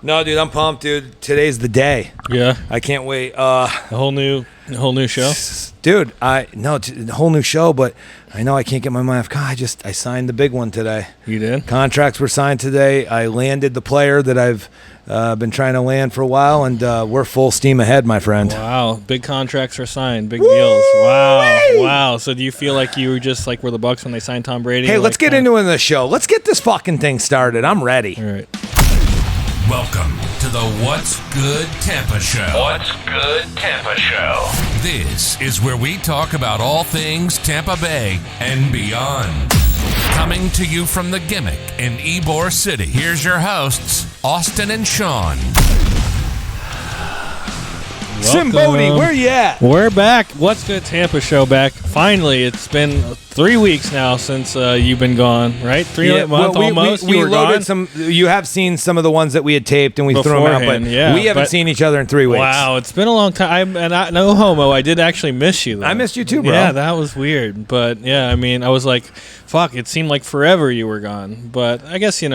No, dude, I'm pumped, dude. Today's the day. Yeah. I can't wait. A whole new show? Dude, a whole new show, but I know I can't get my mind off. I signed the big one today. You did? Contracts were signed today. I landed the player that I've been trying to land for a while, and we're full steam ahead, my friend. Wow. Big contracts are signed. Big deals. Wow. So do you feel like you were just like were the Bucks when they signed Tom Brady? Hey, let's get into the show. Let's get this fucking thing started. I'm ready. All right. Welcome to the What's Good Tampa Show. What's Good Tampa Show. This is where we talk about all things Tampa Bay and beyond. Coming to you from the Gimmick in Ybor City, here's your hosts, Austin and Sean. Simbodi, where you at? We're back. What's Good Tampa Show back. Finally, it's been 3 weeks now since you've been gone, right? 3 months almost. We you were loaded gone? some. You have seen some of the ones that we had taped, and we threw them out, but Beforehand, we haven't seen each other in 3 weeks. Wow, it's been a long time. No homo, I did actually miss you, though. I missed you too, bro. Yeah, that was weird. But, yeah, I mean, I was like, fuck, it seemed like forever you were gone. But I guess, It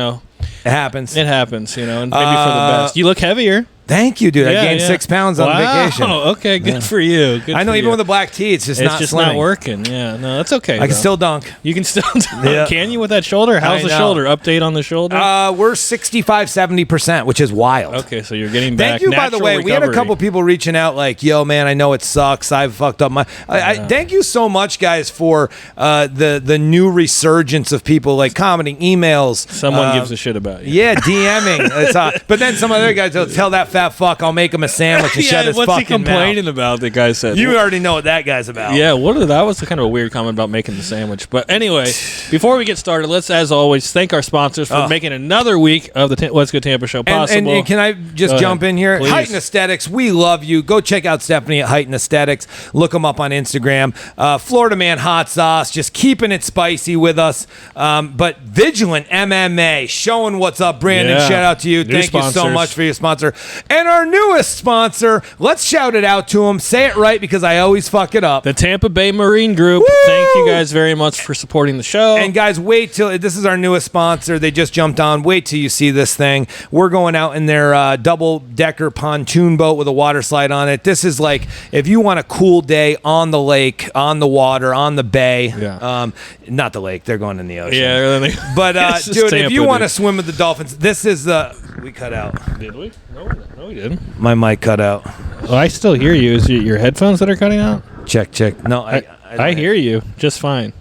happens. It happens, and maybe for the best. You look heavier. Thank you, dude. I gained 6 pounds on vacation. Oh, okay, good for you. Good I know, for even you. with the black tee, it's just not not working. Yeah, no, that's okay. I can still dunk. You can still dunk. Yeah. Can you with that shoulder? How's the shoulder? Update on the shoulder? We're 65-70%, which is wild. Okay, so you're getting back. Thank you, by the way. Recovery. We had a couple people reaching out like, yo, man, I know it sucks. I've fucked up my... thank you so much, guys, for the new resurgence of people like commenting, emails. Someone gives a shit about you. Yeah, DMing. But then some other guys will tell that fat fuck I'll make him a sandwich and shut his what's fucking he complaining mouth. about? The guy said. You already know what that guy's about. Yeah, that was kind of a weird comment about making the sandwich. But anyway, before we get started, let's, as always, thank our sponsors for making another week of the What's Good Tampa Show possible. And can I just jump in here? Please. Heightened Aesthetics, we love you. Go check out Stephanie at Heightened Aesthetics. Look them up on Instagram. Florida Man Hot Sauce, just keeping it spicy with us. But Vigilant MMA, showing what's up. Brandon, shout out to you. Thank you so much for your sponsor. And our newest sponsor, let's shout it out to him. Say it right because I always fuck it up. The Tampa Bay Marine Group. Woo! Thank you guys very much for supporting the show. And guys, wait till this is our newest sponsor. They just jumped on. Wait till you see this thing. We're going out in their double-decker pontoon boat with a water slide on it. This is like if you want a cool day on the lake, on the water, on the bay. Yeah. Not the lake. They're going in the ocean. Yeah. But dude, Tampa, if you want to swim with the dolphins, this is the. We cut out. Did we? No, we didn't. My mic cut out. Oh, I still hear you. Is it your headphones that are cutting out? Check. No, I hear you just fine.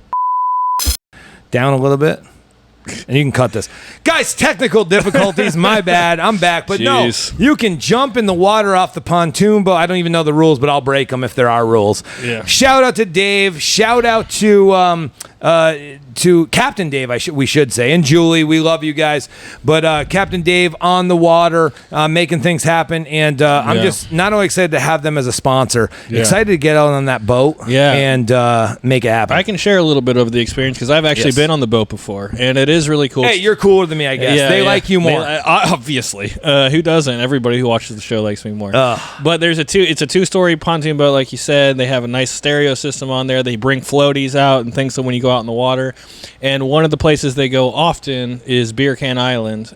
Down a little bit. And you can cut this. Guys, technical difficulties. My bad. I'm back. But Jeez. No, you can jump in the water off the pontoon boat. I don't even know the rules, but I'll break them if there are rules. Yeah. Shout out to Dave. Shout out to Captain Dave, we should say, and Julie. We love you guys. But Captain Dave on the water, making things happen. And I'm just not only excited to have them as a sponsor, excited to get out on that boat and make it happen. I can share a little bit of the experience because I've actually been on the boat before, and it is really cool. Hey, you're cooler than me, I guess. They like you more. Obviously. Who doesn't? Everybody who watches the show likes me more. But it's a two-story pontoon boat, like you said. They have a nice stereo system on there. They bring floaties out and things so when you go out in the water. And one of the places they go often is Beer Can Island.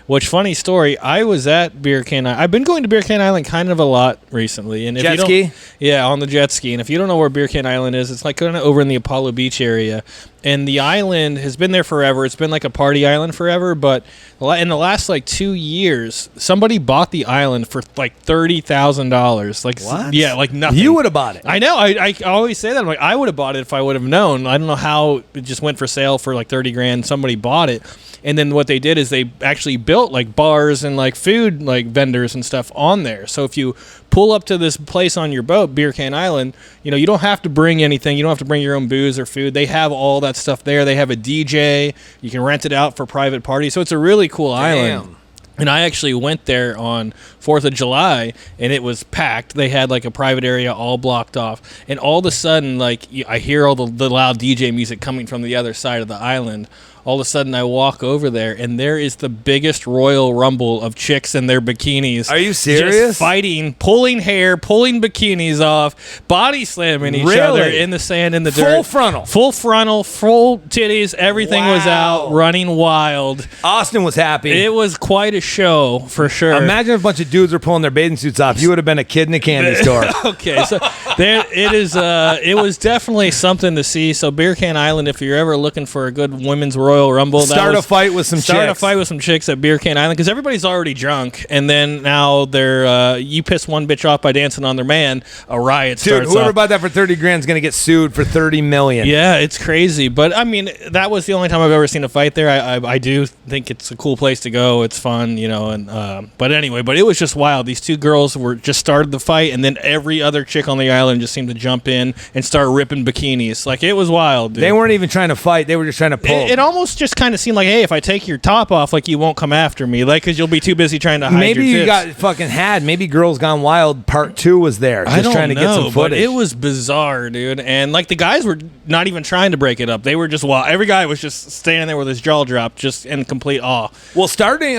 Which, funny story, I was at Beer Can Island. I've been going to Beer Can Island kind of a lot recently. And if jet ski? Yeah, on the jet ski. And if you don't know where Beer Can Island is, it's like kind of over in the Apollo Beach area. And the island has been there forever. It's been like a party island forever. But in the last 2 years, somebody bought the island for like $30,000. Like what? Yeah, like nothing. You would have bought it. I know. I always say that. I'm like, I would have bought it if I would have known. I don't know how it just went for sale for like $30,000. Somebody bought it. And then what they did is they actually built like bars and like food like vendors and stuff on there. So if you pull up to this place on your boat, Beer Can Island, you don't have to bring anything. You don't have to bring your own booze or food. They have all that stuff there. They have a DJ. You can rent it out for private parties. So it's a really cool island. And I actually went there on 4th of July, and it was packed. They had, like, a private area all blocked off. And all of a sudden, like, I hear all the loud DJ music coming from the other side of the island all of a sudden I walk over there, and there is the biggest Royal Rumble of chicks in their bikinis. Are you serious? Just fighting, pulling hair, pulling bikinis off, body slamming each other in the sand, in the dirt. Full frontal, full titties. Everything was out, running wild. Austin was happy. It was quite a show, for sure. Imagine if a bunch of dudes were pulling their bathing suits off. You would have been a kid in a candy store. Okay, so it was definitely something to see. So Beer Can Island, if you're ever looking for a good women's Royal Rumble, start a fight with some chicks at Beer Can Island, because everybody's already drunk, and then now they're you piss one bitch off by dancing on their man, a riot starts. Dude, whoever bought that for $30 grand is gonna get sued for $30 million. Yeah, it's crazy, but I mean, that was the only time I've ever seen a fight there. I do think it's a cool place to go. It's fun, and but anyway, but it was just wild. These two girls were just started the fight, and then every other chick on the island just seemed to jump in and start ripping bikinis. Like, it was wild, dude. They weren't even trying to fight. They were just trying to pull. It almost just kind of seemed like, hey, if I take your top off, like, you won't come after me, like, because you'll be too busy trying to hide Maybe your you tits. got fucking had. Maybe Girls Gone Wild Part 2 was there. Just I don't trying to know, get some footage. but it was bizarre, dude. And, like, the guys were not even trying to break it up. They were just wild. Every guy was just standing there with his jaw dropped, just in complete awe. Well, starting,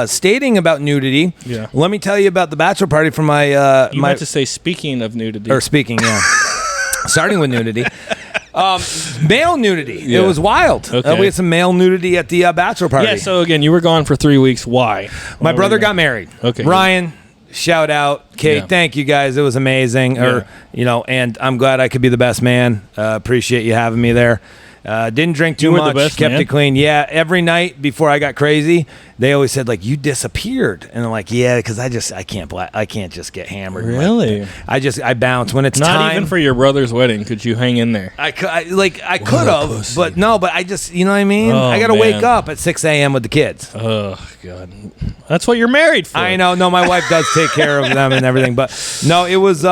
stating about nudity, Yeah. let me tell you about the bachelor party for my... You meant to say, speaking of nudity. Or speaking, yeah. Starting with nudity. Male nudity. Yeah. It was wild. Okay. We had some male nudity at the bachelor party. Yeah, so again, you were gone for 3 weeks. Why? My brother got married. Okay. Ryan, shout out. Kate, Yeah. thank you guys. It was amazing. And I'm glad I could be the best man. Appreciate you having me there. Didn't drink too You were the much. best Kept man? it clean. Yeah, every night before I got crazy, they always said, like, you disappeared, and I'm like, yeah, because I can't just get hammered. Really? I bounce when it's Not time. even for your brother's wedding could you hang in there. I could have, pussy. but no. But I just, you know what I mean. Oh, I got to man. wake up at 6 a.m. with the kids. Oh, God. That's what you're married for. I know. No, my wife does take care of them and everything, but no, it was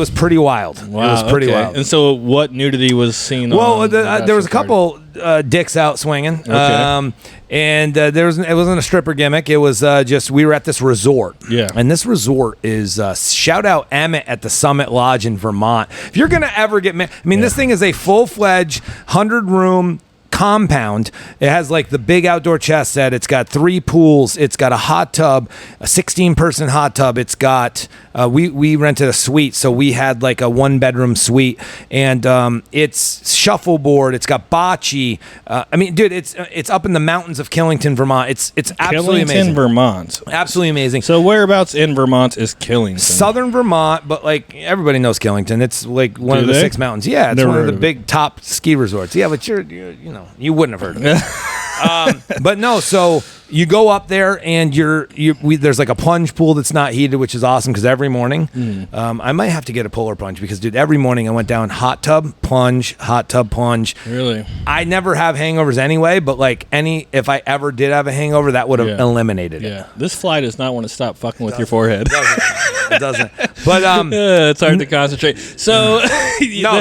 pretty wild. Wow, it was pretty okay. wild. And so what nudity was seen Well, on there was a bachelor party? couple dicks out swinging, Okay. and it wasn't a stripper gimmick. It was just we were at this resort. Yeah. And this resort is shout out Emmett at the Summit Lodge in Vermont. If you're gonna ever get, this thing is a full-fledged 100-room compound. It has like the big outdoor chess set. It's got 3 pools. It's got a hot tub, a 16-person hot tub. It's got we rented a suite, so we had like a 1-bedroom suite, and it's shuffleboard. It's got bocce. Dude, it's up in the mountains of Killington, Vermont. It's absolutely amazing. Vermont. Absolutely amazing. So whereabouts in Vermont is Killington? Southern Vermont, but like everybody knows Killington. It's like one of the they? 6 mountains. Yeah, it's Never one of heard the of big top ski resorts. Yeah, but you wouldn't have heard of it. But no, so you go up there and there's like a plunge pool that's not heated, which is awesome because every morning, I might have to get a polar plunge because, dude, every morning I went down hot tub plunge. Really? I never have hangovers anyway, but like if I ever did have a hangover, that would have eliminated it. Yeah. This fly does not want to stop fucking with your forehead. It doesn't. But it's hard to concentrate. So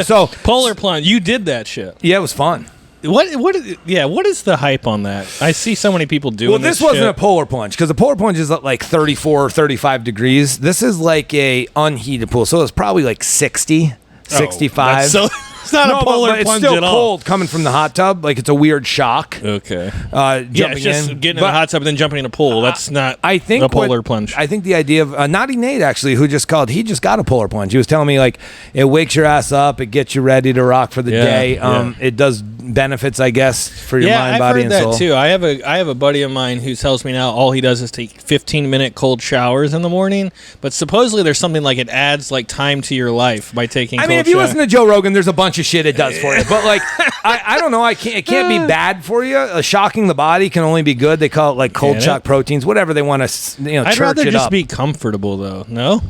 so polar plunge. You did that shit. yeah, it was fun. What is the hype on that? I see so many people doing This wasn't shit. a polar plunge because the polar plunge is at like 34 or 35 degrees. This is like a unheated pool, so it's probably like 60, 65. So it's not a polar but it's plunge still at all. cold coming from the hot tub. Like it's a weird shock. Okay. Jumping Yeah, it's just in. getting in But a hot tub and then jumping in a pool. That's not I think a polar plunge. I think the idea of Naughty Nate actually, who just called, he just got a polar plunge. He was telling me like it wakes your ass up, it gets you ready to rock for the day. It does benefits, I guess, for your mind, I've body, heard and that soul. too. I have a buddy of mine who tells me now all he does is take 15-minute cold showers in the morning. But supposedly there's something like it adds like time to your life by taking. I mean, if you listen to Joe Rogan, there's a bunch of shit it does for you. But like, I don't know. It can't be bad for you. Shocking the body can only be good. They call it like cold shock proteins, whatever they want to, I'd church rather it just up. be comfortable though. No.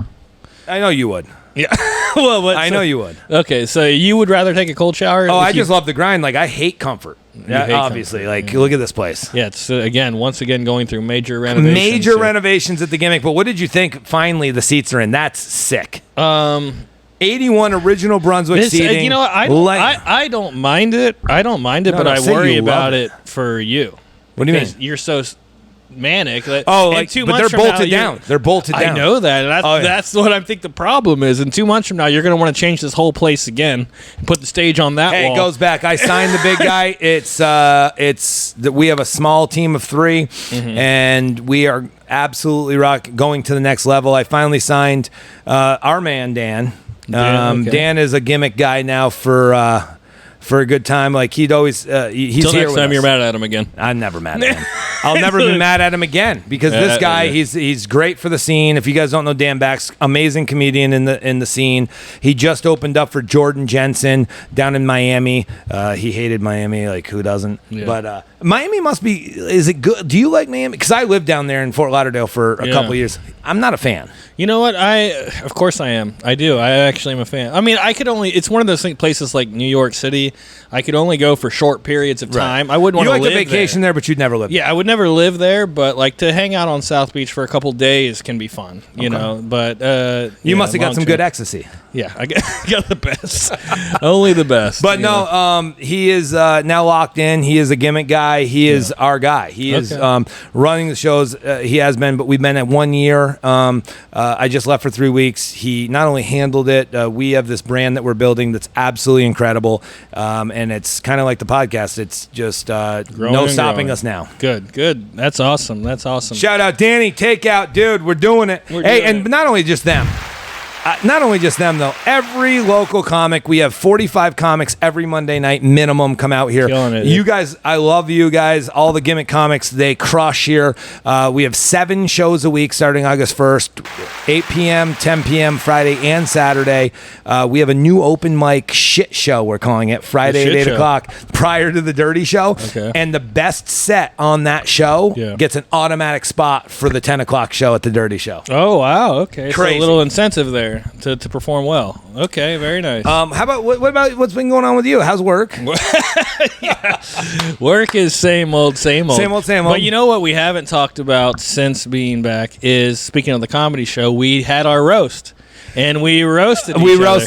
I know you would. Yeah. Well, but I know you would. Okay, so you would rather take a cold shower? Oh, I just love the grind. Like I hate comfort. Yeah, hate obviously. comfort, Like look at this place. Yeah, it's once again going through major renovations. Major renovations at the Gimmick. But what did you think? Finally, the seats are in. That's sick. 81 original Brunswick seating. You know what? I don't mind it. I don't mind it, No, but no, I say worry you love about it. it for you. What do you mean? Because you're so manic. But too much they're from now, bolted down. They're bolted down. I know that. And that's what I think the problem is. And 2 months from now, you're going to want to change this whole place again and put the stage on that wall. It goes back. I signed the big guy. It's that we have a small team of 3, and we are absolutely going to the next level. I finally signed our man Dan. Dan is a gimmick guy now for a good time. Like he'd always he's Till here next with time us. you're mad at him again. I'm never mad at him. I'll never be mad at him again because this guy he's great for the scene. If you guys don't know Dan Bax, amazing comedian in the scene. He just opened up for Jordan Jensen down in Miami. He hated Miami, like who doesn't? Yeah. But Miami must be. Is it good? Do you like Miami? Because I lived down there in Fort Lauderdale for a couple of years. I'm not a fan. You know what? Of course I am. I do. I actually am a fan. I mean, it's one of those places like New York City. I could only go for short periods of time. I wouldn't want to live there. You like a vacation there, but you'd never live there. Yeah, I would never live there, but like to hang out on South Beach for a couple days can be fun, you know. But you must have got some good ecstasy. Yeah, I got the best. Only the best. But no, he is now locked in. He is a gimmick guy. He is our guy. He is running the shows. He has been, but we've been at 1 year. I just left for 3 weeks. He not only handled it, we have this brand that we're building that's absolutely incredible. And it's kind of like the podcast. It's just no stopping us now. Good. That's awesome. Shout out Danny, Takeout, dude. We're doing it. And not only just them. Not only just them, though. Every local comic, we have 45 comics every Monday night minimum come out here. Killing it, you guys, I love you guys. All the gimmick comics, they crush here. We have 7 shows a week starting August 1st, 8 p.m., 10 p.m., Friday and Saturday. We have a new open mic shit show, we're calling it, Friday at 8 o'clock, prior to the Dirty Show. Okay. And the best set on that show gets an automatic spot for the 10 o'clock show at the Dirty Show. Oh, wow. Okay. Crazy. So a little incentive there to perform well. Okay, very nice. How about what about what's been going on with you? How's work? Work is same old. Same old. But you know what we haven't talked about since being back is, speaking of the comedy show, we had our roast. And we roasted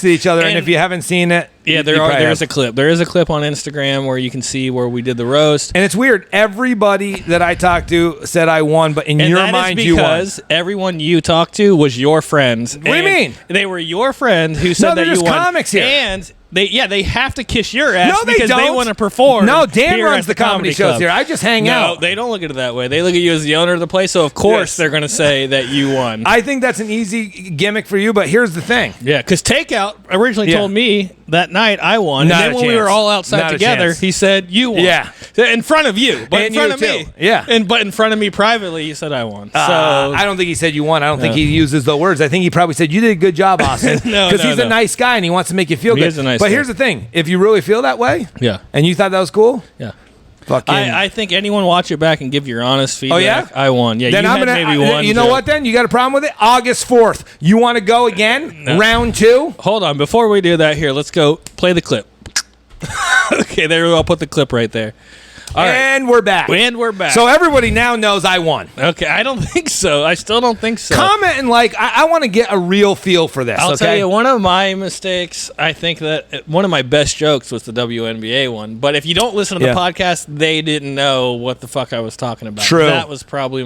each other. And if you haven't seen it, there's a clip. There is a clip on Instagram where you can see where we did the roast. And it's weird. Everybody that I talked to said I won, but in your mind, you won. Because everyone you talked to was your friends. What do you mean? They were your friend who said that you won. Comics here. And they have to kiss your ass because they want to perform. No, Dan runs the comedy shows here. I just hang out. No, they don't look at it that way. They look at you as the owner of the place, so of course they're going to say that you won. I think that's an easy gimmick for you, but here's the thing. Yeah, because Takeout originally told me that night I won, and then when we were all outside together, he said you won. Yeah, in front of you, but in front of me. Yeah, but in front of me privately, he said I won. So I don't think he said you won. I don't think he uses the words. I think he probably said you did a good job, Austin, because he's a nice guy and he wants to make you feel good. He is a nice guy. Here's Here's the thing: if you really feel that way, yeah, and you thought that was cool, yeah. I think anyone watch it back and give your honest feedback. Oh yeah, I won. Yeah, then you I'm had maybe one. You know what? Then you got a problem with it. August 4th. You want to go again? No. Round 2. Hold on. Before we do that, here, let's go play the clip. Okay, there we go. I'll put the clip right there. All right. And we're back. So everybody now knows I won. Okay, I don't think so. I still don't think so. Comment and I want to get a real feel for this. I'll tell you, one of my mistakes, I think that one of my best jokes was the WNBA one. But if you don't listen to the podcast, they didn't know what the fuck I was talking about. True. That was probably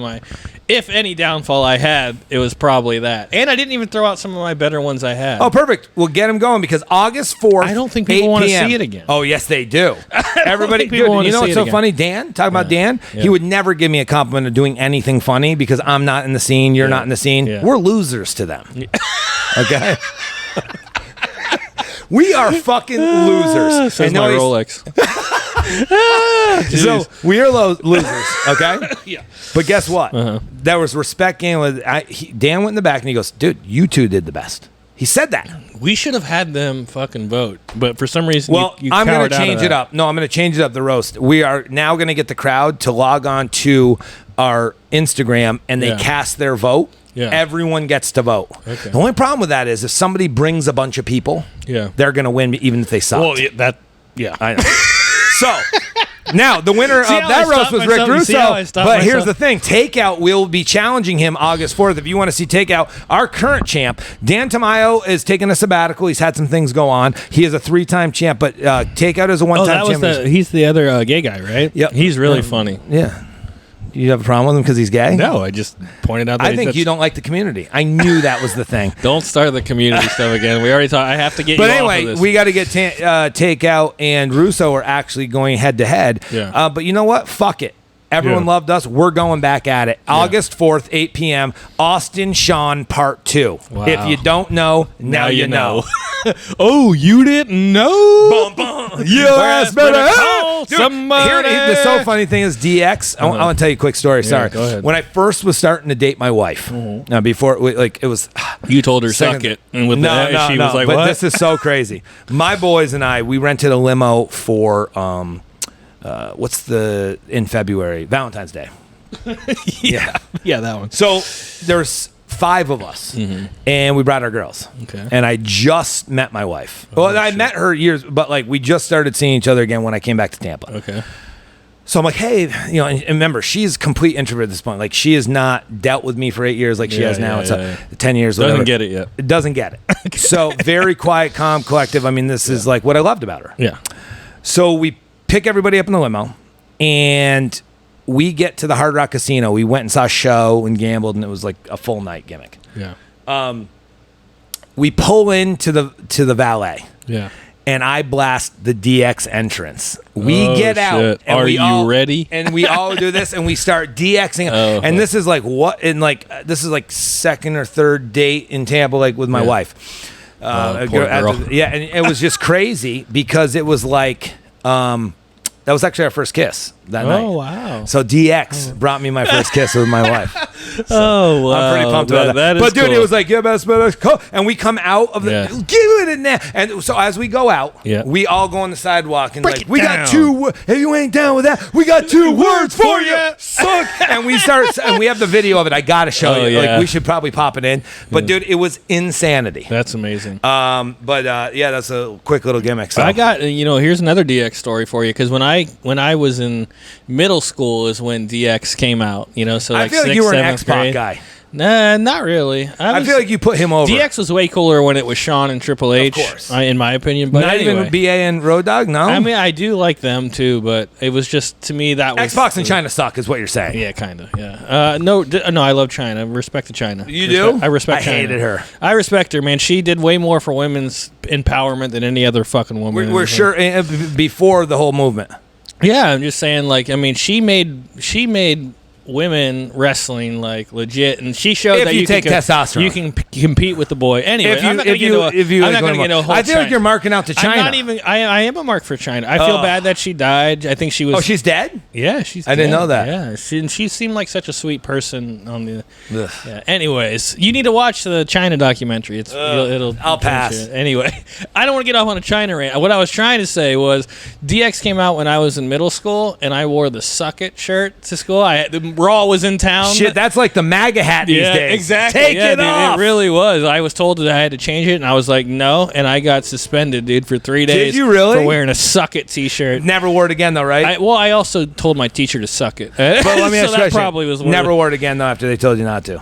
if any downfall I had, it was probably that. And I didn't even throw out some of my better ones I had. Oh, perfect. We'll get them going because August 4th, I don't think people want to see it again. Oh, yes, they do. Everybody, dude, you know what's so funny? Dan, talk about Dan. Yeah. He would never give me a compliment of doing anything funny because I'm not in the scene. You're not in the scene. Yeah. We're losers to them. Okay? We are fucking losers. Says my Rolex. So we are losers, okay? Yeah. But guess what? There was respect game with Dan went in the back and he goes, "Dude, you two did the best." He said that. We should have had them fucking vote, but for some reason, you I'm going to change it up. No, I'm going to change it up. The roast. We are now going to get the crowd to log on to our Instagram and they cast their vote. Yeah. Everyone gets to vote. Okay. The only problem with that is if somebody brings a bunch of people, they're going to win even if they suck. Well, I know. So now the winner of that roast was Rick Russo. But here's the thing: Takeout will be challenging him August 4th. If you want to see Takeout, our current champ, Dan Tamayo, is taking a sabbatical. He's had some things go on. He is a 3-time champ, but Takeout is a 1-time champ. He's the other gay guy, right? Yep. He's really funny. Yeah. You have a problem with him because he's gay? No, I just pointed out that I think you don't like the community. I knew that was the thing. Don't start the community stuff again. We already talked. I have to get But you anyway, off of this. we got to get Takeout and Russo are actually going head to head. Yeah. But you know what? Fuck it. Everyone loved us. We're going back at it. August 4th, 8 p.m. Austin Sean Part 2. Wow. If you don't know, now you know. Oh, you didn't know? Your ass better call somebody. The so funny thing is DX. I want to tell you a quick story. Sorry. go ahead. When I first was starting to date my wife, now before it was You told her Second- suck it, and with no, that, she was like, but "What?" this is so crazy. My boys and I, we rented a limo for in February, Valentine's Day. yeah, that one. So there's 5 of us, and we brought our girls. Okay. And I just met my wife. Well, I met her years, but like we just started seeing each other again when I came back to Tampa. Okay. So I'm like, hey, and remember, she's complete introvert at this point. Like she has not dealt with me for 8 years like she has now. It's 10 years. Doesn't whatever. get it yet. It doesn't get it. So very quiet, calm, collective. I mean, this is like what I loved about her. Yeah. So we pick everybody up in the limo, and we get to the Hard Rock Casino. We went and saw a show and gambled, and it was like a full night gimmick. Yeah. We pull into the valet. Yeah. And I blast the DX entrance. We Oh, get out. shit. And Are we you all, ready? And we all do this, and we start DXing. Oh, and this is like this is like second or third date in Tampa, like with my wife. Poor girl. And it was just crazy because it was like that was actually our first kiss that night. Oh, wow. So DX brought me my first kiss with my wife. Oh, wow. I'm pretty pumped about that. But dude, cool. it was like, yeah, best, and we come out of the, give it in there. And so as we go out, we all go on the sidewalk and Break like, it we down. got 2, if you ain't down with that, we got 2 words for you, suck. And we start, and we have the video of it. I got to show you. Yeah. Like, we should probably pop it in. But dude, it was insanity. That's amazing. That's a quick little gimmick. So I got, here's another DX story for you, because when I was in middle school is when DX came out, so like I feel like 6th, you were an 7th X-Pac grade. guy. Nah, not really. I feel like you put him over. DX was way cooler when it was Shawn and Triple H, Of course. in my opinion. But Not anyway. even BA and Road Dogg, no? I mean, I do like them too, but it was just, to me, that was... Xbox and China suck is what you're saying. Yeah, kind of, yeah. No, I love China. Respect to China. You do? I respect I China. hated her. I respect her, man. She did way more for women's empowerment than any other fucking woman. We're sure before the whole movement. Yeah, I'm just saying, she made women wrestling like legit, and she showed If that you take testosterone. you can compete with the boy. Anyway, If you- I'm not going to if get you- into if you I'm like not going to going get into a whole I feel like China. you're marking out to China. I'm not even. I am a mark for China. I feel bad that she died. I think she was. Oh, she's dead? Yeah, she's. I didn't dead. know that. Yeah, she seemed like such a sweet person on the. Ugh. Yeah. Anyways, you need to watch the China documentary. It'll. I'll pass. Anyway, I don't want to get off on a China rant. What I was trying to say was, DX came out when I was in middle school, and I wore the Suck It shirt to school. The Brawl was in town. Shit, that's like the MAGA hat these days. Exactly. Take it dude, off. It really was. I was told that I had to change it, and I was like, no. And I got suspended, dude, for 3 days. Did you really? For wearing a Suck It t-shirt. Never wore it again, though, right? I also told my teacher to suck it. But let me ask you a that question. probably was Never wore it again, though, after they told you not to.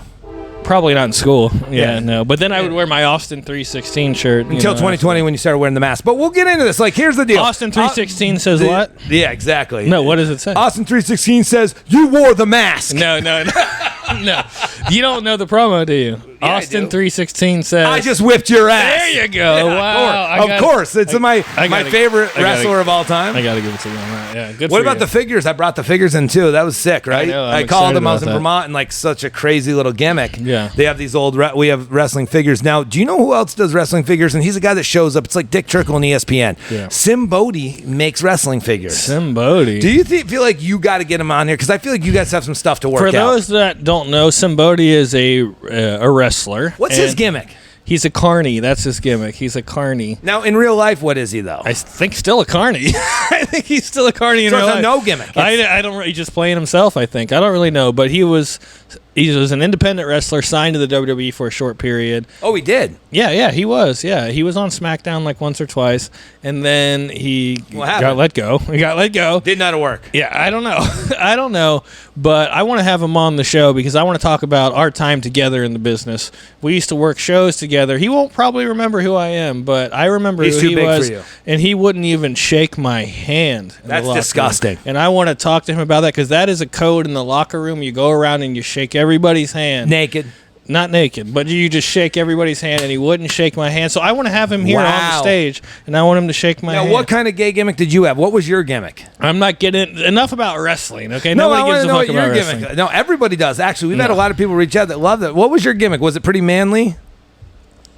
Probably not in school. Yeah. No. But then I would wear my Austin 316 shirt. Until 2020 when you started wearing the mask. But we'll get into this. Like, here's the deal. Austin 316 says what? Yeah, exactly. No, what does it say? Austin 316 says, you wore the mask. No. No. You don't know the promo, do you? I Austin do. 316 says... I just whipped your ass. There you go. Wow. Of course. It's my favorite wrestler of all time. I got to give it to you on that. Yeah, good What for about you. the figures? I brought the figures in too. That was sick, right? I know, I'm I called excited them. I was in about that. Vermont and like such a crazy little gimmick. Yeah. They have these old. We have wrestling figures now. Do you know who else does wrestling figures? And he's a guy that shows up. It's like Dick Trickle on ESPN. Yeah. Sim Bodie makes wrestling figures. Simbodi. Do you feel like you got to get him on here? Because I feel like you guys have some stuff to work For out. those that don't know, Simbodi is a wrestler. What's his and gimmick? He's a carny. That's his gimmick. He's a carny. Now, in real life, what is he though? I think still a carny. I think he's still a carny in So real it's a life. no gimmick. I don't. He's just playing himself. I think. I don't really know, but he was He was an independent wrestler signed to the WWE for a short period. Oh, he did? Yeah, he was. Yeah, he was on SmackDown like once or twice, and then he got let go. He got let go. Did not work. Yeah, I don't know. I don't know, but I want to have him on the show because I want to talk about our time together in the business. We used to work shows together. He won't probably remember who I am, but I remember He's who too he big was, for you. and he wouldn't even shake my hand. In That's the locker disgusting. room. And I want to talk to him about that because that is a code in the locker room. You go around and you shake everybody's hand. Naked. Not naked, but you just shake everybody's hand, and he wouldn't shake my hand. So I want to have him here on the stage, and I want him to shake my hand. Now, what kind of gay gimmick did you have? What was your gimmick? I'm not getting enough about wrestling, okay? No, Nobody I want gives to a know fuck what your about gimmick. wrestling. No, everybody does. Actually, we've had a lot of people reach out that love that. What was your gimmick? Was it pretty manly?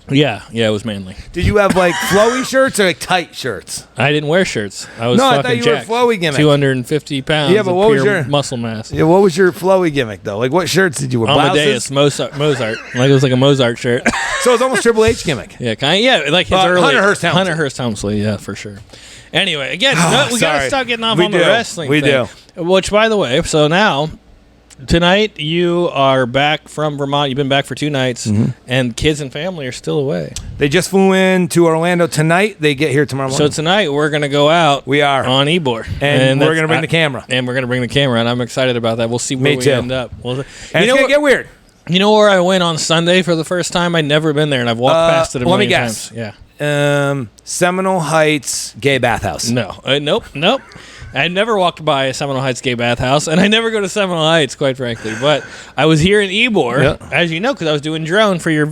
Yeah, it was manly. Did you have like flowy shirts or like tight shirts? I didn't wear shirts. I was No, I fucking thought you were a jacked. flowy gimmick. 250 pounds. Yeah, but of what was pure your- muscle mass? Yeah, what was your flowy gimmick though? Like what shirts did you wear? Amadeus, Blouses? Mozart. Like it was like a Mozart shirt. So it's almost Triple H gimmick. Yeah, kind of. Yeah, like his early Hunter Hearst Helmsley. Hunter Hearst Helmsley, yeah, for sure. Anyway, again, we got sorry. to stop getting off We on the do. wrestling. We thing. Which, by the way, so now tonight you are back from Vermont. You've been back for 2 nights, and kids and family are still away. They just flew in to Orlando tonight. They get here tomorrow So morning. tonight we're gonna go out. We are. on Ebor, And we're that's- gonna bring the camera. And we're gonna bring the camera, and I'm excited about that. We'll see where Me we too. end up. And it's gonna get weird. You know where I went on Sunday for the first time? I'd never been there, and I've walked past it a let me million guess. times. Yeah. Seminole Heights Gay Bathhouse. No. Nope. I never walked by Seminole Heights Gay Bathhouse, and I never go to Seminole Heights, quite frankly. But I was here in Ybor, Yeah. as you know, because I was doing drone for your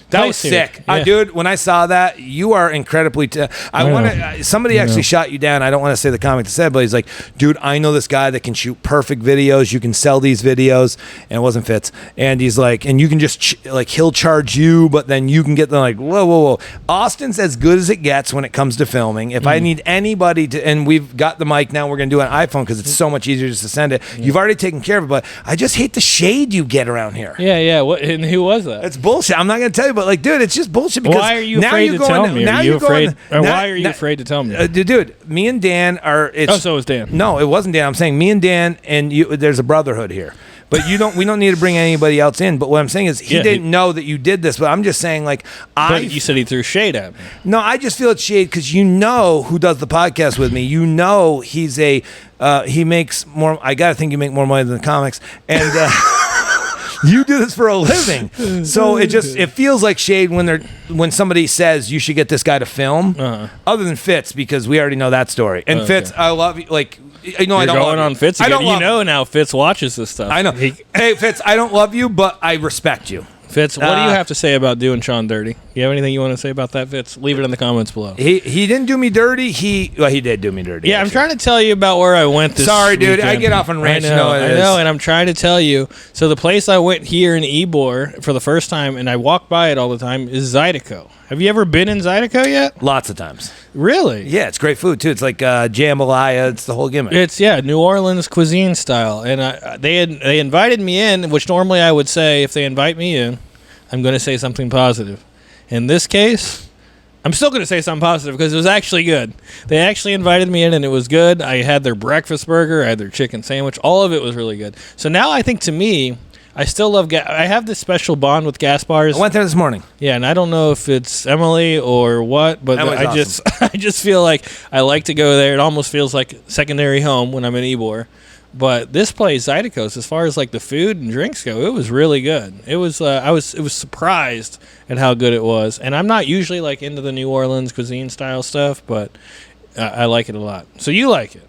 That was Tice here. sick, Yeah. dude. When I saw that, you are incredibly. I want to. Somebody actually shot you down. I don't want to say the comic that said, but he's like, dude, I know this guy that can shoot perfect videos. You can sell these videos, and it wasn't Fitz. And he's like, and you can just like he'll charge you, but then you can get them like, whoa. Austin's as good as it gets when it comes to filming. If I need anybody to, and we've got the mic now, we're gonna do an iPhone because it's so much easier just to send it. You've already taken care of it, but I just hate the shade you get around here. Yeah. What? And who was that? It's bullshit. I'm not going to tell you, but like, dude, it's just bullshit. Because Why are you now afraid you're to going, tell me? Now Are you you're going, afraid? Or now- why are you now- afraid to tell me? Dude, me and Dan are. It's, So is Dan. No, it wasn't Dan. I'm saying me and Dan and you. There's a brotherhood here. But you don't. We don't need to bring anybody else in. But what I'm saying is, he didn't know that you did this. But I'm just saying, like, But you said he threw shade at me. No, I just feel it's shade because you know who does the podcast with me. You know he's a. He makes more. I gotta think you make more money than the comics, and you do this for a living. So it feels like shade when somebody says you should get this guy to film. Other than Fitz, because we already know that story. And Fitz, I love you. Like, I know I You're don't going love on you. Fitz I again. don't You love know now Fitz watches this stuff. I know. Hey, Fitz, I don't love you, but I respect you. Fitz, what do you have to say about doing Sean dirty? You have anything you want to say about that, Fitz? Leave it in the comments below. He didn't do me dirty. He did do me dirty. Yeah, actually. I'm trying to tell you about where I went this Sorry, dude. weekend. I get off on ranch. I You know what it know, is. and I'm trying to tell you. So the place I went here in Ybor for the first time, and I walk by it all the time, is Zydeco. Have you ever been in Zydeco yet? Lots of times. Really? Yeah, it's great food too. It's like jambalaya. It's the whole gimmick. It's New Orleans cuisine style, and they invited me in, which normally I would say if they invite me in, I'm going to say something positive. In this case, I'm still going to say something positive because it was actually good. They actually invited me in, and it was good. I had their breakfast burger. I had their chicken sandwich. All of it was really good. So now I think, to me, I still love I have this special bond with gas bars. I went there this morning. Yeah, and I don't know if it's Emily or what, but Emily's I just feel like I like to go there. It almost feels like secondary home when I'm in Ybor. But this place, Zydeco's, as far as like the food and drinks go, it was really good. It was I was surprised at how good it was. And I'm not usually like into the New Orleans cuisine style stuff, but I like it a lot. So you like it?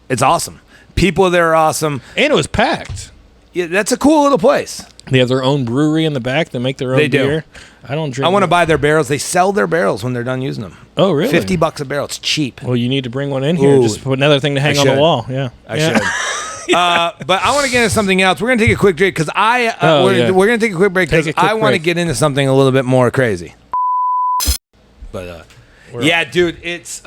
It's awesome. People there are awesome. And it was packed. Yeah, that's a cool little place. They have their own brewery in the back. They make their own They do. beer. I don't drink. I want to buy their barrels. They sell their barrels when they're done using them. Oh, really? $50 a barrel. It's cheap. Well, you need to bring one in here. Ooh. Just put another thing to hang I on the should. wall. Yeah, I should. But I want to get into something else. We're going to take a quick break because we're going to take a quick break because I want to get into something a little bit more crazy. But yeah, dude, it's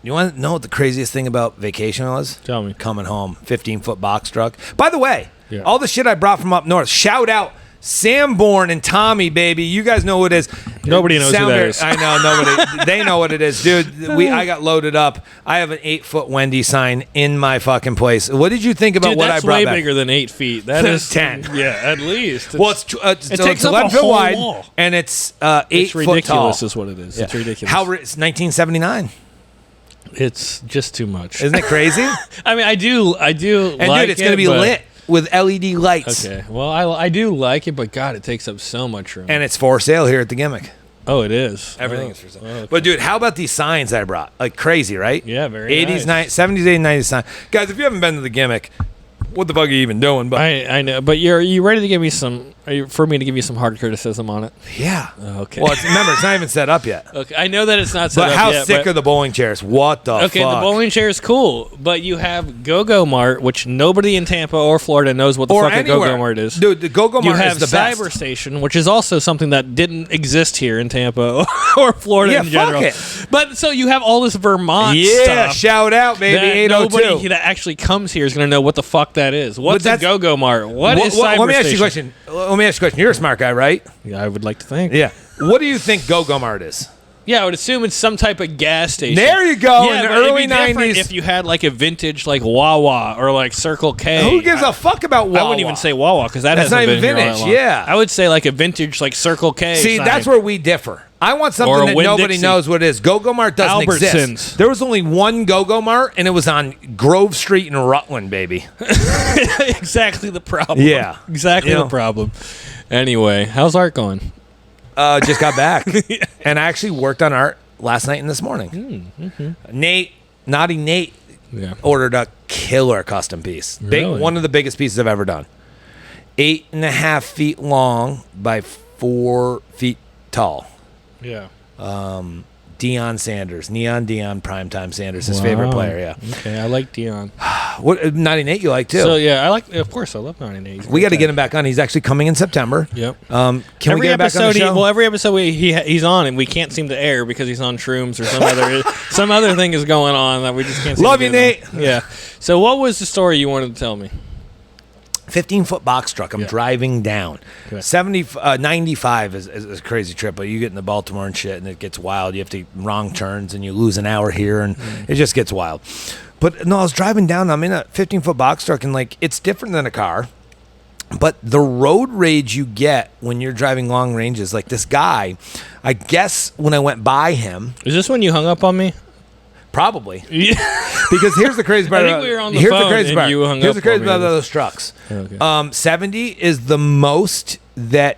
you want to know what the craziest thing about vacation was? Tell me. Coming home, 15-foot box truck. By the way, all the shit I brought from up north. Shout out Sanborn and Tommy, baby. You guys know who it is. Nobody knows who that is. I know nobody. They know what it is, dude. I got loaded up. I have an 8-foot Wendy sign in my fucking place. What did you think about Dude, what I that's brought way back? bigger than 8 feet. That is 10. Yeah, at least. Well, it's takes up 11 a foot whole wide, wall. and it's 8 it's foot tall. ridiculous is what it is. Yeah. It's ridiculous. It's 1979. It's just too much. Isn't it crazy? I mean, I do And like dude, it's going to be but- lit with LED lights. Okay. Well, I do like it, but God, it takes up so much room. And it's for sale here at the Gimmick. Oh, it is. Everything is for sale. okay. But dude, how about these signs I brought? Like crazy, right? Yeah, very 80s, nice. 70s, 80s, 90s sign. Guys, if you haven't been to the Gimmick, what the fuck are you even doing? But I know, but are you ready to give me some? For me to give you some hard criticism on it? yeah. Okay. Well, remember, it's not even set up yet. Okay, I know that it's not set But up how yet, sick but- are the bowling chairs? What the Okay, fuck? the bowling chair is cool, but you have Go-Go Mart, which nobody in Tampa or Florida knows what the or fuck anywhere. a Go-Go Mart is. Dude, the Go-Go You Mart have is the best. Cyber Station, which is also something that didn't exist here in Tampa or Florida Yeah, in general. fuck it. But so you have all this Vermont Yeah, stuff. shout out, baby, That 802. nobody that actually comes here is going to know what the fuck that is. What's a that's- Go-Go Mart? What is Cyber Let me ask you a Station? question. Let me ask you a question. You're a smart guy, right? Yeah, I would like to think. Yeah. What do you think Go-Go Mart is? Yeah, I would assume it's some type of gas station. There you go, Yeah, in the but it'd early be different 90s. if you had like a vintage like Wawa or like Circle K. Who gives a fuck about Wawa? I wouldn't even say Wawa because that That's hasn't not been even here all vintage, that long. yeah. I would say like a vintage like Circle K. See, sign. that's where we differ. I want Or something a that Winn nobody Dixie. knows what it is. Go-Go Mart doesn't Albertsons. exist. There was only one Go-Go Mart, and it was on Grove Street in Rutland, baby. exactly the problem. Yeah. exactly You know. the problem. Anyway, how's art going? Just got back. And I actually worked on art last night and this morning. Naughty Nate Yeah. ordered a killer custom piece. Really? One of the biggest pieces I've ever done. 8.5 feet long by 4 feet tall. Yeah. Deion Sanders, Neon Deion Primetime Sanders, his favorite Wow. player. Yeah. Okay, I like Dion. What Naughty Nate you like too? So yeah, I like. Of course, I love 98. We got to get him back on. He's actually coming in September. Yep. Can we every get him back on the episode, show? every episode he's on, and we can't seem to air because he's on shrooms or some other thing is going on that we just can't. Seem Love to you, get on. Nate. Yeah. So what was the story you wanted to tell me? 15-foot box truck. I'm Yeah. driving down. Okay. 95 is a crazy trip, but you get into Baltimore and shit, and it gets wild. You have to wrong turns, and you lose an hour here, and it just gets wild. But no, I was driving down. I'm in a 15-foot box truck, and like it's different than a car. But the road rage you get when you're driving long ranges, like this guy, I guess when I went by him, Is this when you hung up on me? probably. Yeah. Because here's the crazy part. I think about- we were on the here's phone the crazy and part. you hung Here's up the crazy on me. part about those trucks. Okay. 70 is the most that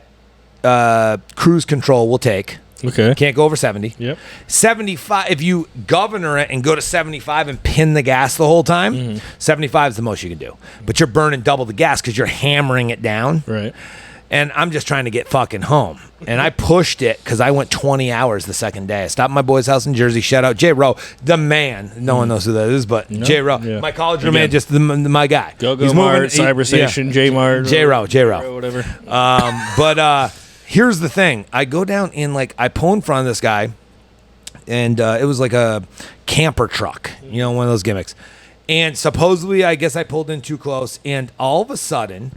cruise control will take. Okay. Can't go over 70. Yep. 75, if you governor it and go to 75 and pin the gas the whole time, 75 is the most you can do. But you're burning double the gas because you're hammering it down. Right. And I'm just trying to get fucking home. And I pushed it because I went 20 hours the second day. I stopped at my boy's house in Jersey. Shout out J. Rowe, the man. No one knows who that is, but J. Rowe. Yeah. My college Again. roommate, just my guy. Go-Go He's Mart, moving- he- Cyber Station, J Mart. J. Rowe. Whatever. But here's the thing. I go down in I pull in front of this guy, and it was like a camper truck, one of those gimmicks. And supposedly, I guess I pulled in too close, and all of a sudden,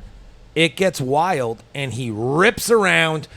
it gets wild, and he rips around,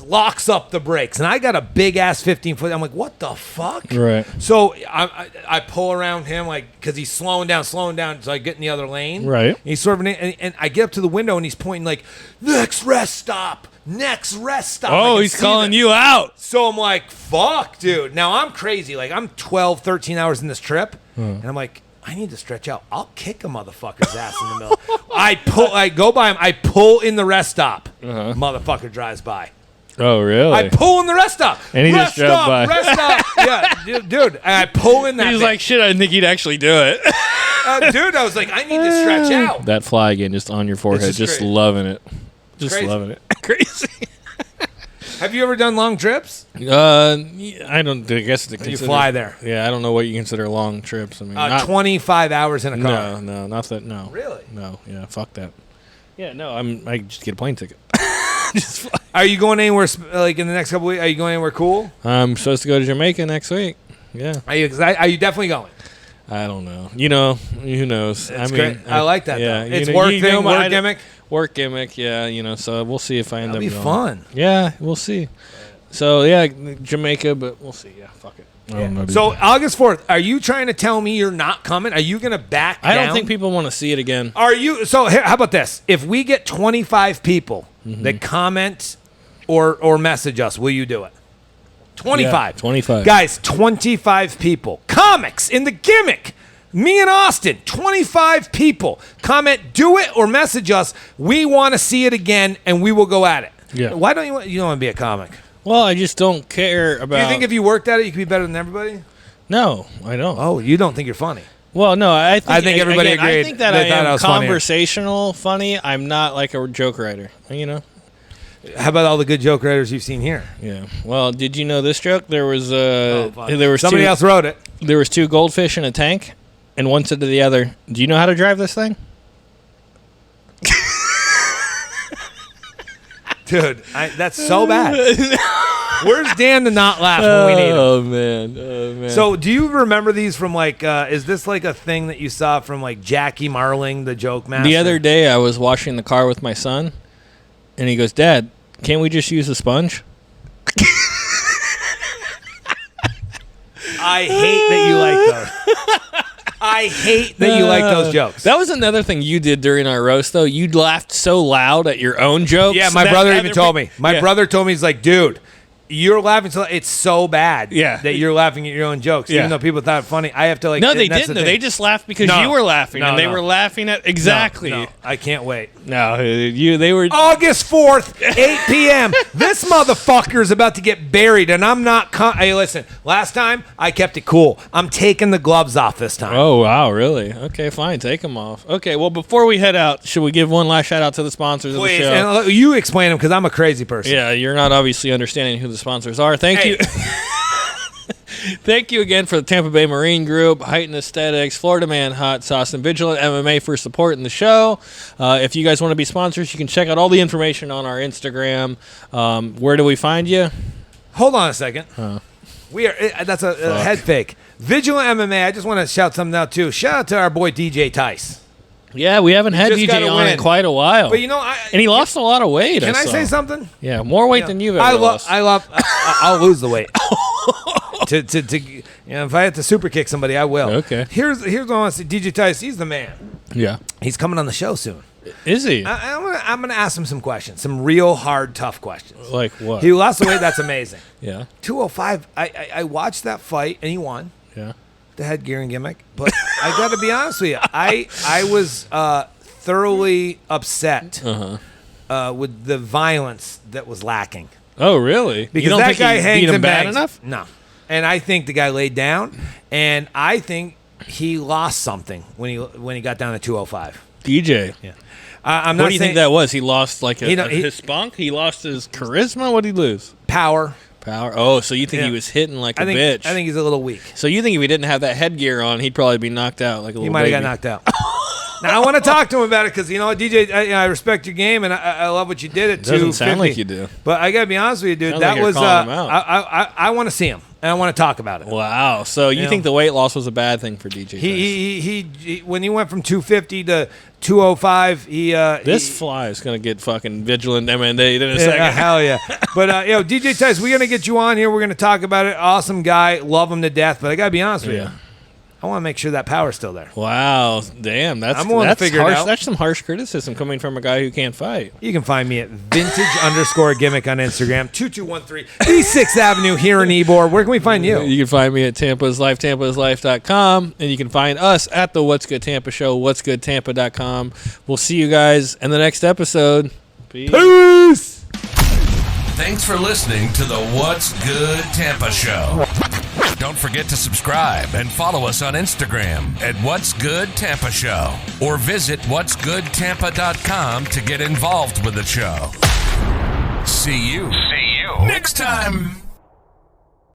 locks up the brakes, and I got a big ass 15-foot. I'm like, what the fuck? Right. So I pull around him because he's slowing down, so I get in the other lane. Right. He's sort of, and I get up to the window, and he's pointing like, next rest stop. Oh, he's calling you out. So I'm like, fuck, dude. Now I'm crazy. Like I'm 12, 13 hours in this trip, and I'm like, I need to stretch out. I'll kick a motherfucker's ass in the middle. I go by him. I pull in the rest stop. Motherfucker drives by. Oh, really? I pull in the rest stop. And he rest just drove stop, by. Rest stop. Yeah, dude. And I pull in that. He's bitch. like, shit, I didn't think he'd actually do it. Dude, I was like, I need to stretch out. That fly again, just on your forehead, just just crazy. loving it. Just Crazy. loving it. Crazy. Have you ever done long trips? I don't. I guess to You fly there. Yeah, I don't know what you consider long trips. I mean, 25 hours in a car. no, not that. No, Really? no, yeah, fuck that. Yeah, no, I just get a plane ticket. Just fly. Are you going anywhere like in the next couple weeks? Are you going anywhere cool? I'm supposed to go to Jamaica next week. Yeah, Are you definitely going? I don't know. Who knows? It's great. I like that, Yeah, though. It's work thing, work gimmick. Work gimmick. Yeah, so we'll see if I end That'll up be going. fun. Yeah, we'll see. So yeah, Jamaica, but we'll see. Yeah, fuck it. I don't know, dude. So August 4th, are you trying to tell me you're not coming? Are you going to back down? I don't think people want to see it again. Are you? So how about this? If we get 25 people that comment or message us, will you do it? 25. Yeah, 25. Guys, 25 people. Comics in the gimmick. Me and Austin, 25 people. Comment, do it, or message us. We want to see it again, and we will go at it. Yeah. Why don't you don't want to be a comic? Well, I just don't care about. Do you think if you worked at it, you could be better than everybody? No, I don't. Oh, you don't think you're funny? Well, no, I think everybody again, agreed. I think that They I thought I am was funnier. conversational funny. I'm not like a joke writer. You know. How about all the good joke writers you've seen here? Yeah. Well, did you know this joke? There was Somebody else wrote it. There was 2 goldfish in a tank, and one said to the other, "Do you know how to drive this thing?" Dude, that's so bad. Where's Dan to not laugh when we need him? Oh man. So, do you remember these from like? Is this like a thing that you saw from like Jackie Marling, the joke master? The other day, I was washing the car with my son, and he goes, "Dad, can't we just use a sponge?" I hate that you like those. I hate that you like those jokes. That was another thing you did during our roast, though. You laughed so loud at your own jokes. Yeah, my that brother other even told me. My Yeah. brother told me, he's like, dude, you're laughing so it's so bad that you're laughing at your own jokes. Yeah. Even though people thought it funny, I have to like. No, they that's the didn't. thing. They just laughed because No. you were laughing, No, and they no. were laughing at exactly. No, I can't wait. No, they were. August 4th, 8 p.m. This motherfucker is about to get buried, and I'm not. Hey, listen. Last time I kept it cool. I'm taking the gloves off this time. Oh wow, really? Okay, fine. Take them off. Okay, well, before we head out, should we give one last shout out to the sponsors Please, of the show? and you explain them because I'm a crazy person. Yeah, you're not obviously understanding who the sponsors are. Thank Hey. you. Thank you again for the Tampa Bay Marine Group, Heightened Aesthetics, Florida Man Hot Sauce, and Vigilant MMA for supporting the show. If you guys want to be sponsors, you can check out all the information on our Instagram. Where do we find you? Hold on a second. We are. That's a head fake. Vigilant MMA. I just want to shout something out too. Shout out to our boy DJ Tice. Yeah, we haven't had just DJ gotta on win. in quite a while. But you know, and he lost a lot of weight. Can I saw. say something? Yeah, more weight than you've ever lost. I'll lose the weight. to if I have to super kick somebody, I will. Okay. Here's what I want to say. DJ Tice, he's the man. Yeah. He's coming on the show soon. Is he? I'm gonna ask him some questions, some real hard, tough questions. Like what? He lost the weight. That's amazing. Yeah. 205. I watched that fight and he won. Yeah. The headgear and gimmick. But I got to be honest with you. I was thoroughly upset with the violence that was lacking. Oh, really? Because you don't that think guy he hangs beat him and bad bangs. enough? No. And I think the guy laid down, and I think he lost something when he got down to 205. DJ. Yeah. I'm not What do you saying think that was? He lost like He his spunk? He lost his charisma? What did he lose? power. Power. Oh, so you think Yeah. he was hitting like a I think bitch? I think he's a little weak. So you think if he didn't have that headgear on, he'd probably be knocked out like a little He might have got knocked out. Now I want to talk to him about it because you know, DJ, I respect your game and I love what you did at 250. Doesn't sound like you do. But I gotta be honest with you, dude. Sounds That like you're was calling him out. I want to see him and I want to talk about it. Wow. So you Yeah. think the weight loss was a bad thing for DJ? He when he went from 250 to 205, This fly is gonna get fucking Vigilant M&A in a second. Yeah, hell yeah. But DJ Tice, we're gonna get you on here. We're gonna talk about it. Awesome guy, love him to death. But I gotta be honest with you. I want to make sure that power's still there. Wow, damn, I'm willing to figure it harsh. out. That's some harsh criticism coming from a guy who can't fight. You can find me at vintage_gimmick on Instagram, 2213 East 6th Avenue here in Ybor. Where can we find you? You can find me at tampaslife.com, and you can find us at the What's Good Tampa Show, what'sgoodtampa.com. We'll see you guys in the next episode. Peace. Thanks for listening to the What's Good Tampa Show. Don't forget to subscribe and follow us on Instagram at What's Good Tampa Show, or visit what'sgoodtampa.com to get involved with the show. See you next time.